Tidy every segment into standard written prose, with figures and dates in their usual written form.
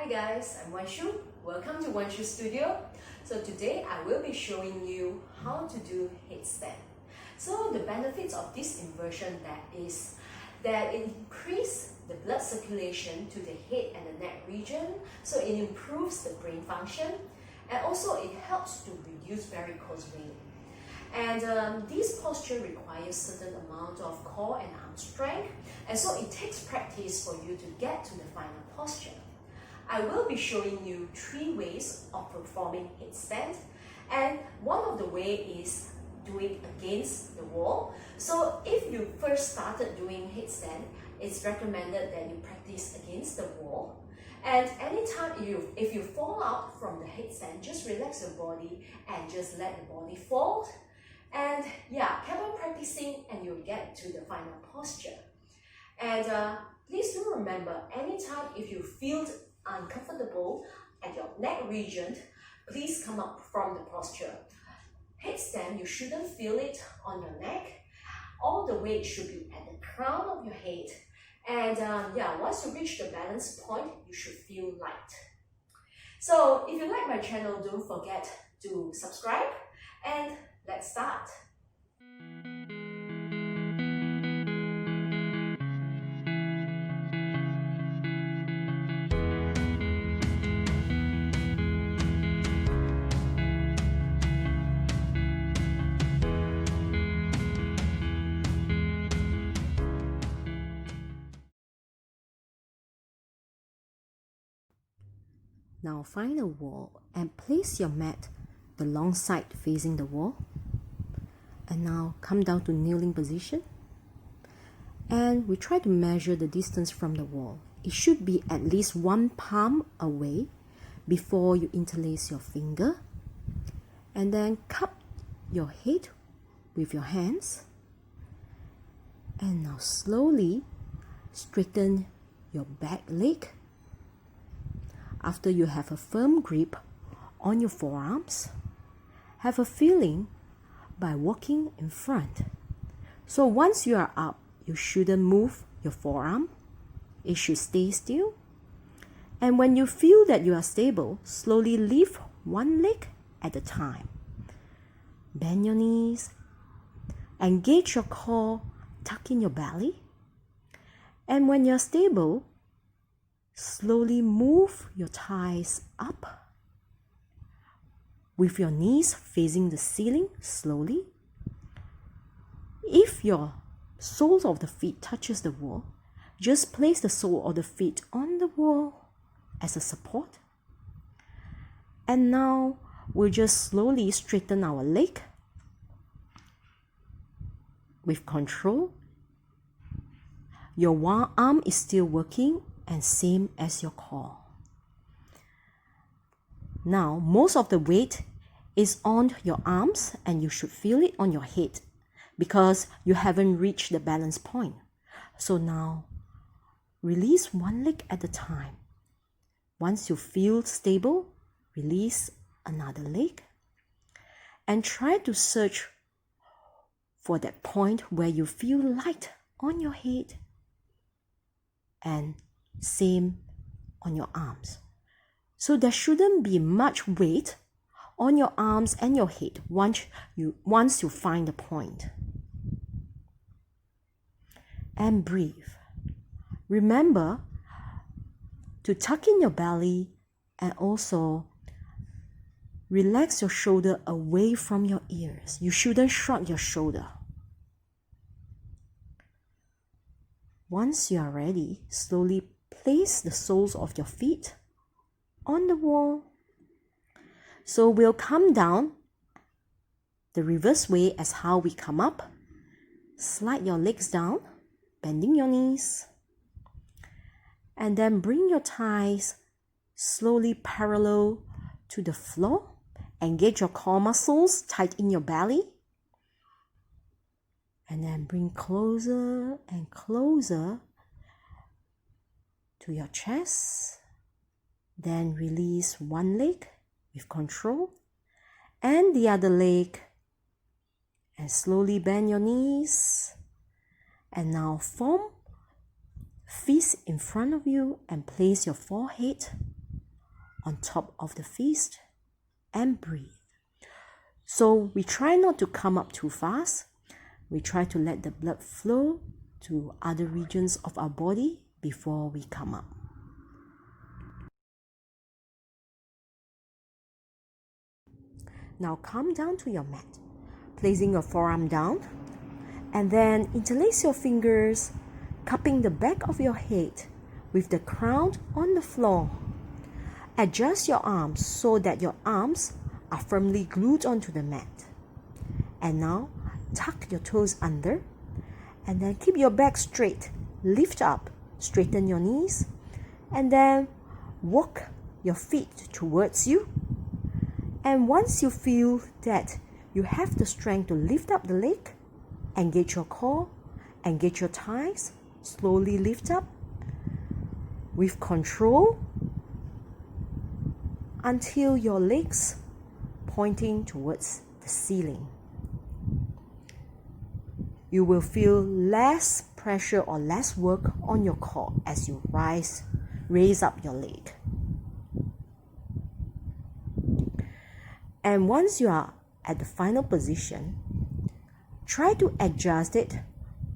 Hi guys, I'm Wanshu. Welcome to Wanshu Studio. So today I will be showing you how to do headstand. So the benefits of this inversion is that it increases the blood circulation to the head and the neck region. So it improves the brain function, and also it helps to reduce varicose vein. And this posture requires certain amount of core and arm strength, and so it takes practice for you to get to the final posture. I will be showing you 3 ways of performing headstand, and one of the way is doing against the wall. So if you first started doing headstand, it's recommended that you practice against the wall. And anytime if you fall out from the headstand, just relax your body and just let the body fall. And yeah, keep on practicing and you'll get to the final posture. And please do remember, anytime if you feel uncomfortable at your neck region, please come up from the posture. Headstand, you shouldn't feel it on your neck. All the weight should be at the crown of your head. And once you reach the balance point, you should feel light. So if you like my channel, don't forget to subscribe, and let's start. Now find a wall and place your mat the long side facing the wall. And now come down to kneeling position. And we try to measure the distance from the wall. It should be at least 1 palm away before you interlace your finger. And then cup your head with your hands. And now slowly straighten your back leg. After you have a firm grip on your forearms, have a feeling by walking in front. So once you are up, you shouldn't move your forearm. It should stay still. And when you feel that you are stable, slowly lift one leg at a time. Bend your knees, engage your core, tuck in your belly. And when you're stable, slowly move your thighs up with your knees facing the ceiling slowly. If your soles of the feet touches the wall, just place the sole of the feet on the wall as a support. And now we'll just slowly straighten our leg with control. Your one arm is still working, and same as your core. Now, most of the weight is on your arms, and you should feel it on your head because you haven't reached the balance point. So now, release one leg at a time. Once you feel stable, release another leg. And try to search for that point where you feel light on your head. And same on your arms. So there shouldn't be much weight on your arms and your head once you find the point. And breathe. Remember to tuck in your belly and also relax your shoulder away from your ears. You shouldn't shrug your shoulder. Once you are ready, slowly place the soles of your feet on the wall. So we'll come down the reverse way as how we come up. Slide your legs down, bending your knees. And then bring your thighs slowly parallel to the floor. Engage your core muscles, tighten your belly. And then bring closer and closer to your chest. Then release one leg with control and the other leg. And slowly bend your knees. And now form fist in front of you and place your forehead on top of the fist and breathe. So we try not to come up too fast. We try to let the blood flow to other regions of our body before we come up. Now come down to your mat, placing your forearm down, and then interlace your fingers, cupping the back of your head with the crown on the floor. Adjust your arms so that your arms are firmly glued onto the mat. And now tuck your toes under, and then keep your back straight. Lift up, straighten your knees, and then walk your feet towards you. And once you feel that you have the strength to lift up the leg, engage your core, engage your thighs, slowly lift up with control until your legs pointing towards the ceiling. You will feel less pressure or less work on your core as you raise up your leg. And once you are at the final position, try to adjust it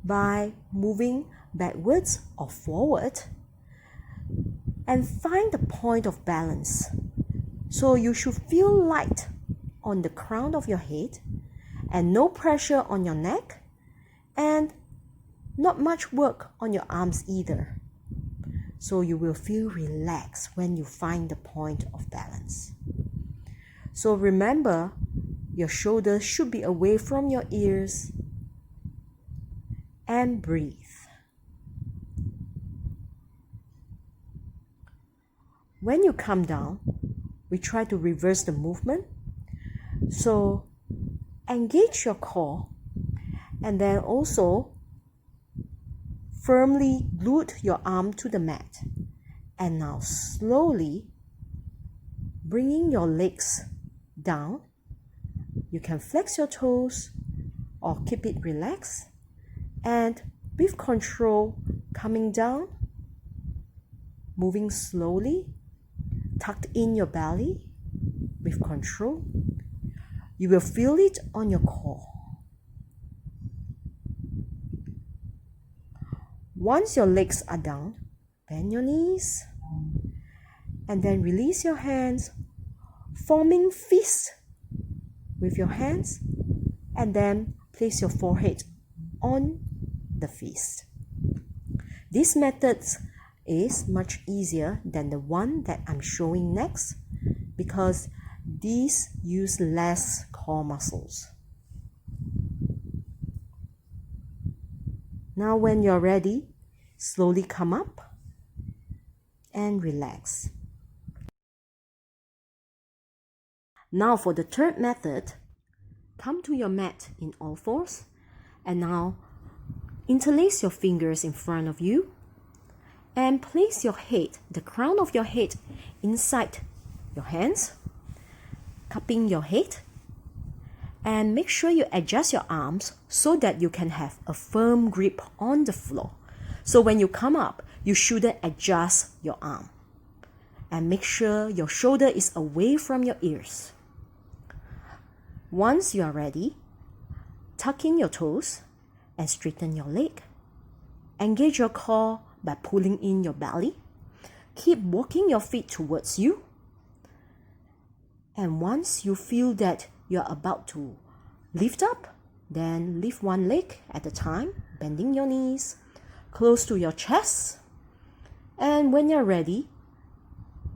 by moving backwards or forward and find the point of balance. So you should feel light on the crown of your head and no pressure on your neck and not much work on your arms either. So you will feel relaxed when you find the point of balance. So remember, your shoulders should be away from your ears, and breathe. When you come down, we try to reverse the movement. So engage your core and then also firmly glue your arm to the mat. And now slowly bringing your legs down. You can flex your toes or keep it relaxed. And with control, coming down, moving slowly, tucked in your belly with control. You will feel it on your core. Once your legs are down, bend your knees and then release your hands, forming fist with your hands, and then place your forehead on the fist. This method is much easier than the one that I'm showing next because these use less core muscles. Now when you're ready, slowly come up and relax. Now for the third method, come to your mat in all fours and now interlace your fingers in front of you and place your head, the crown of your head, inside your hands, cupping your head, and make sure you adjust your arms so that you can have a firm grip on the floor. So when you come up, you shouldn't adjust your arm. And make sure your shoulder is away from your ears. Once you are ready, tuck in your toes and straighten your leg. Engage your core by pulling in your belly. Keep walking your feet towards you. And once you feel that you're about to lift up, then lift one leg at a time, bending your knees close to your chest. And when you're ready,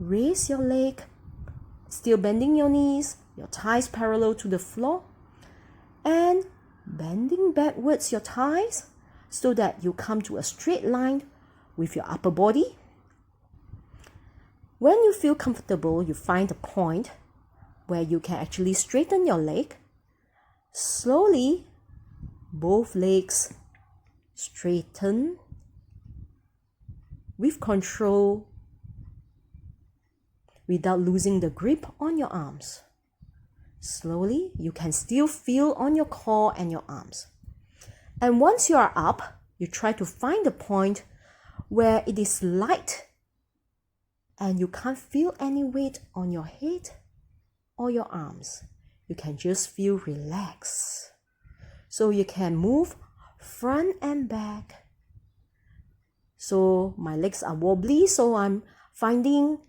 raise your leg, still bending your knees, your thighs parallel to the floor, and bending backwards your thighs so that you come to a straight line with your upper body. When you feel comfortable, you find a point where you can actually straighten your leg. Slowly, both legs straighten with control without losing the grip on your arms. Slowly, you can still feel on your core and your arms. And once you are up, you try to find a point where it is light and you can't feel any weight on your head or your arms. You can just feel relaxed. So you can move front and back. So my legs are wobbly, so I'm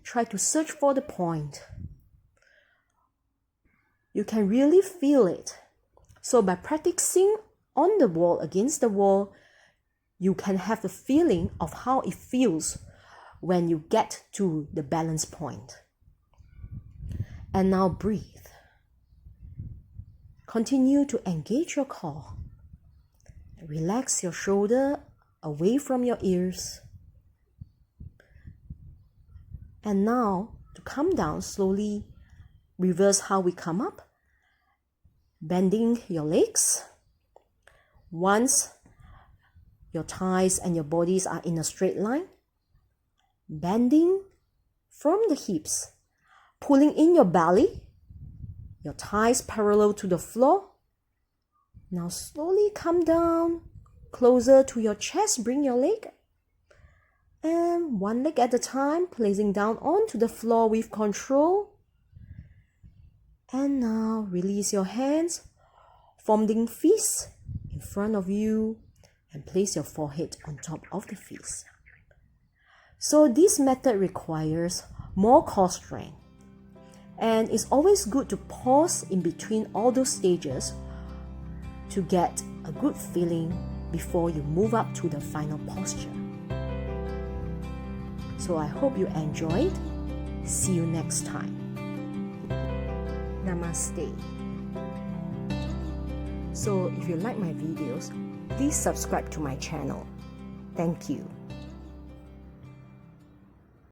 try to search for the point. You can really feel it. So by practicing on the wall, against the wall, you can have the feeling of how it feels when you get to the balance point. And now breathe. Continue to engage your core. Relax your shoulder away from your ears. And now, to come down slowly, reverse how we come up. Bending your legs. Once your thighs and your bodies are in a straight line, bending from the hips, pulling in your belly, your thighs parallel to the floor. Now slowly come down, closer to your chest, bring your leg. And one leg at a time, placing down onto the floor with control. And now release your hands, forming fists in front of you, and place your forehead on top of the fists. So this method requires more core strength. And it's always good to pause in between all those stages to get a good feeling before you move up to the final posture. So I hope you enjoyed. See you next time. Namaste. So if you like my videos, please subscribe to my channel. Thank you.